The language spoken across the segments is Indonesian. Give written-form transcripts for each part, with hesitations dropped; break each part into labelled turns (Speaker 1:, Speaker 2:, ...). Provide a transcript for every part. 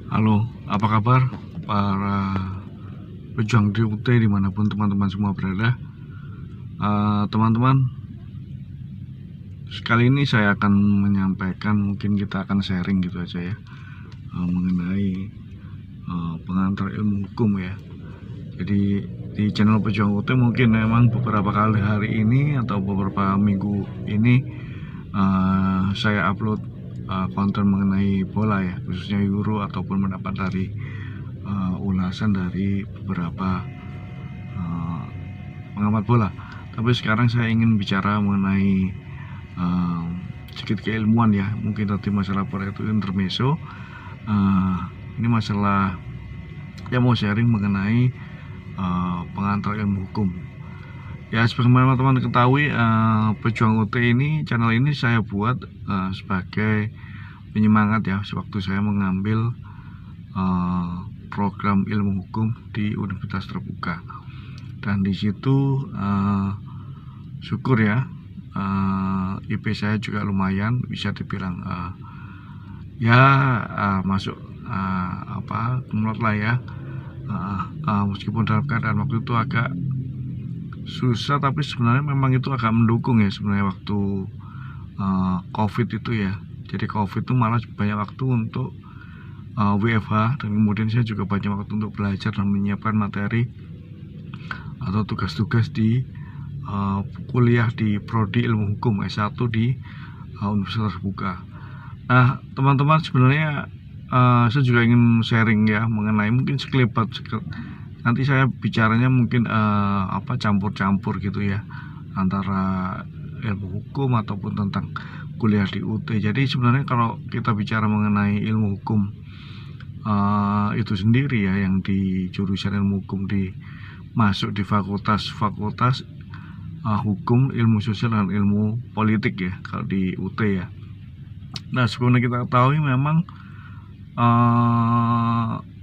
Speaker 1: Halo, apa kabar para pejuang DUT dimanapun teman-teman semua berada. Teman-teman, sekali ini saya akan menyampaikan, mungkin kita akan sharing gitu aja ya, mengenai pengantar ilmu hukum ya. Jadi di channel Pejuang UT mungkin memang beberapa kali hari ini atau beberapa minggu ini saya upload konten mengenai bola ya, khususnya Euro ataupun mendapat dari ulasan dari beberapa pengamat bola. Tapi sekarang saya ingin bicara mengenai sedikit keilmuan ya. Mungkin tadi masalah bola itu intermezzo. Ini masalah yang mau sharing mengenai pengantar ilmu hukum. Ya, sebagaimana teman-teman ketahui, Pejuang UT ini, channel ini saya buat sebagai penyemangat ya, sewaktu saya mengambil program ilmu hukum di Universitas Terbuka. Dan di situ syukur ya, IP saya juga lumayan, bisa dibilang masuk kumlot lah ya. Meskipun dalam keadaan waktu itu agak susah, tapi sebenarnya memang itu agak mendukung ya sebenarnya waktu COVID itu ya. Jadi COVID itu malah banyak waktu untuk WFH, dan kemudian saya juga banyak waktu untuk belajar dan menyiapkan materi atau tugas-tugas di kuliah di Prodi Ilmu Hukum S1 di Universitas Terbuka. Nah, teman-teman, sebenarnya saya juga ingin sharing ya mengenai mungkin sekelebat nanti saya bicaranya mungkin campur-campur gitu ya, antara ilmu hukum ataupun tentang kuliah di UT. Jadi sebenarnya kalau kita bicara mengenai ilmu hukum itu sendiri ya, yang di jurusan ilmu hukum masuk di fakultas hukum, ilmu sosial, dan ilmu politik ya kalau di UT ya. Nah, sebenarnya kita ketahui memang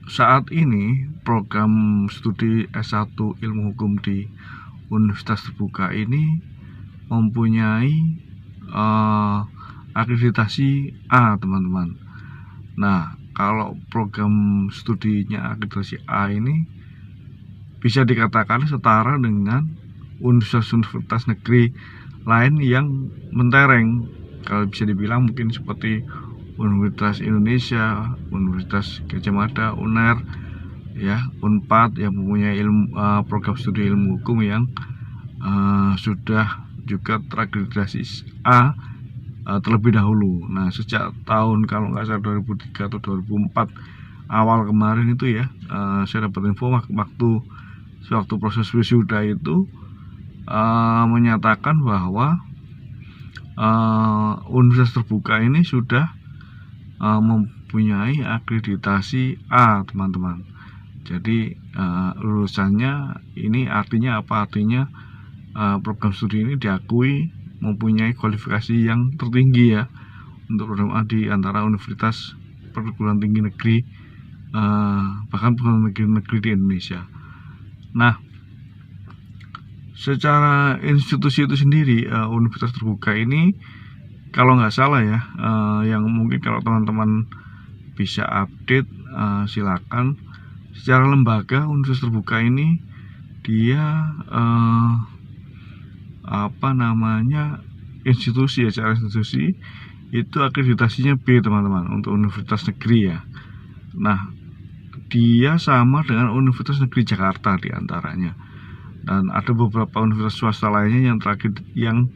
Speaker 1: saat ini program studi S1 ilmu hukum di Universitas Terbuka ini mempunyai akreditasi A, teman-teman. Nah, kalau program studinya akreditasi A ini bisa dikatakan setara dengan universitas negeri lain yang mentereng. Kalau bisa dibilang mungkin seperti Universitas Indonesia, Universitas Gadjah Mada, UNER, ya, UNPAD yang mempunyai program studi ilmu hukum yang sudah juga terakreditasi A terlebih dahulu. Nah, sejak tahun kalau nggak salah 2003 atau 2004 awal kemarin itu ya, saya dapat info waktu proses wisuda itu menyatakan bahwa Universitas Terbuka ini sudah mempunyai akreditasi A, teman-teman. Jadi lulusannya ini artinya apa? Artinya program studi ini diakui mempunyai kualifikasi yang tertinggi ya untuk program A di antara universitas perguruan tinggi negeri, bahkan perguruan tinggi negeri di Indonesia. Nah, secara institusi itu sendiri, Universitas Terbuka ini kalau nggak salah ya, yang mungkin kalau teman-teman bisa update, silakan. Secara lembaga, Universitas Terbuka ini dia institusi ya, secara institusi itu akreditasinya B, teman-teman, untuk universitas negeri ya. Nah, dia sama dengan Universitas Negeri Jakarta diantaranya, dan ada beberapa universitas swasta lainnya yang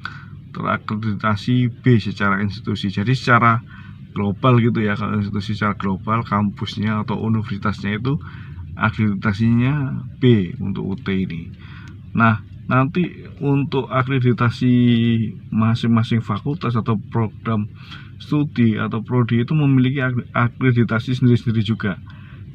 Speaker 1: terakreditasi B secara institusi. Jadi secara global gitu ya, kalau institusi secara global, kampusnya atau universitasnya itu akreditasinya B untuk UT ini. Nah, nanti untuk akreditasi masing-masing fakultas atau program studi atau prodi itu memiliki akreditasi sendiri-sendiri juga.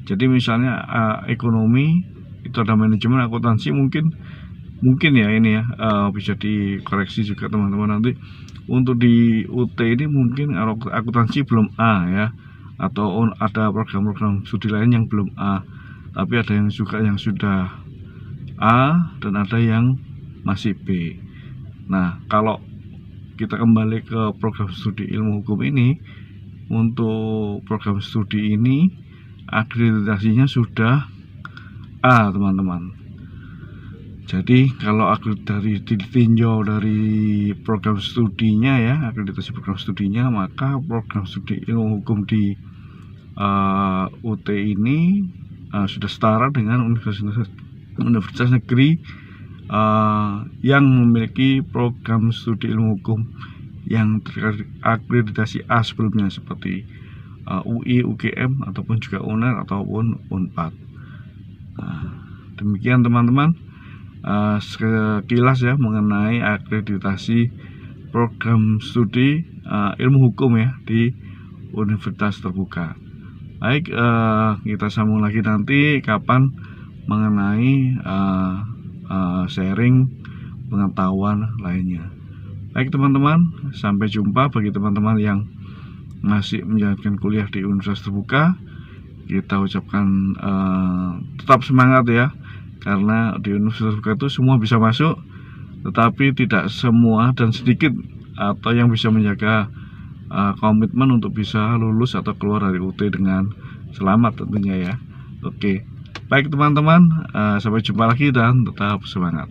Speaker 1: Jadi misalnya ekonomi itu ada manajemen, akuntansi, mungkin ya ini ya, bisa dikoreksi juga teman-teman nanti. Untuk di UT ini mungkin akuntansi belum A ya, atau ada program-program studi lain yang belum A, tapi ada yang sudah A dan ada yang masih B. Nah, kalau kita kembali ke program studi ilmu hukum ini, untuk program studi ini akreditasinya sudah A, teman-teman. Jadi kalau aku ditinjau dari program studinya ya, akreditasi program studinya, maka program studi ilmu hukum di UT ini sudah setara dengan universitas negeri yang memiliki program studi ilmu hukum yang terakreditasi A sebelumnya, seperti UI, UGM, ataupun juga UNER ataupun UNPAD. Demikian teman-teman, sekilas ya mengenai akreditasi program studi ilmu hukum ya di Universitas Terbuka. Baik, kita sambung lagi nanti kapan mengenai sharing pengetahuan lainnya. Baik teman-teman, sampai jumpa. Bagi teman-teman yang masih menjalankan kuliah di Universitas Terbuka, kita ucapkan tetap semangat ya, karena di Universitas Terbuka itu semua bisa masuk, tetapi tidak semua dan sedikit atau yang bisa menjaga komitmen untuk bisa lulus atau keluar dari UT dengan selamat tentunya ya. Oke, baik teman-teman, sampai jumpa lagi dan tetap semangat.